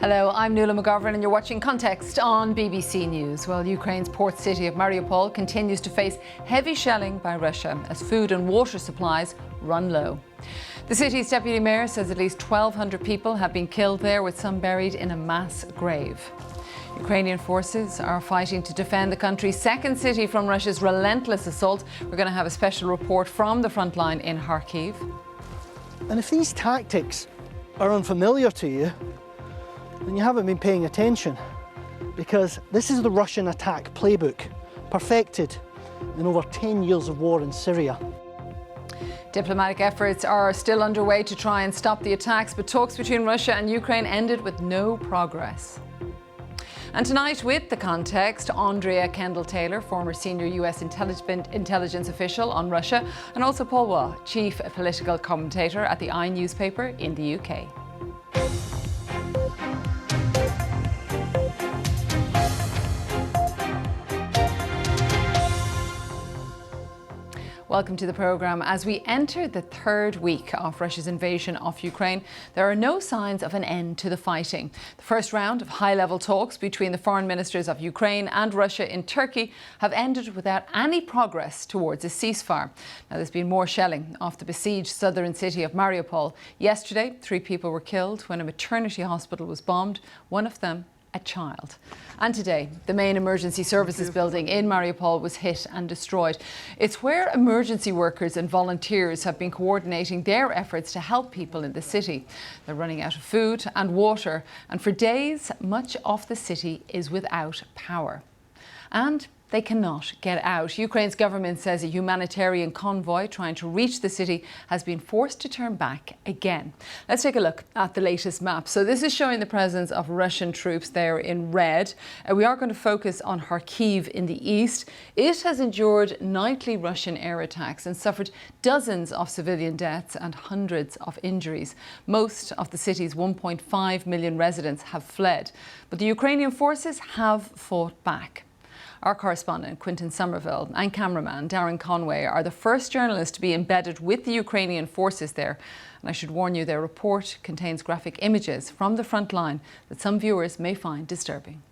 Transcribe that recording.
Hello, I'm Nuala McGovern and you're watching Context on BBC News. Well, Ukraine's port city of Mariupol continues to face heavy shelling by Russia as food and water supplies run low. The city's deputy mayor says at least 1,200 people have been killed there, with some buried in a mass grave. Ukrainian forces are fighting to defend the country's second city from Russia's relentless assault. We're going to have a special report from the front line in Kharkiv. And if these tactics are unfamiliar to you, then you haven't been paying attention, because this is the Russian attack playbook, perfected in over 10 years of war in Syria. Diplomatic efforts are still underway to try and stop the attacks, but talks between Russia and Ukraine ended with no progress. And tonight, with the context, Andrea Kendall-Taylor, former senior US intelligence official on Russia, and also Paul Waugh, chief political commentator at the I newspaper in the UK. Welcome to the programme. As we enter the third week of Russia's invasion of Ukraine, there are no signs of an end to the fighting. The first round of high-level talks between the foreign ministers of Ukraine and Russia in Turkey have ended without any progress towards a ceasefire. Now, there's been more shelling off the besieged southern city of Mariupol. Yesterday, 3 people were killed when a maternity hospital was bombed, one of them a child. And today, the main emergency services building in Mariupol was hit and destroyed. It's where emergency workers and volunteers have been coordinating their efforts to help people in the city. They're running out of food and water, and for days, much of the city is without power. And they cannot get out. Ukraine's government says a humanitarian convoy trying to reach the city has been forced to turn back again. Let's take a look at the latest map. So this is showing the presence of Russian troops there in red. We are going to focus on Kharkiv in the east. It has endured nightly Russian air attacks and suffered dozens of civilian deaths and hundreds of injuries. Most of the city's 1.5 million residents have fled, but the Ukrainian forces have fought back. Our correspondent, Quinton Somerville, and cameraman, Darren Conway, are the first journalists to be embedded with the Ukrainian forces there. And I should warn you, their report contains graphic images from the front line that some viewers may find disturbing.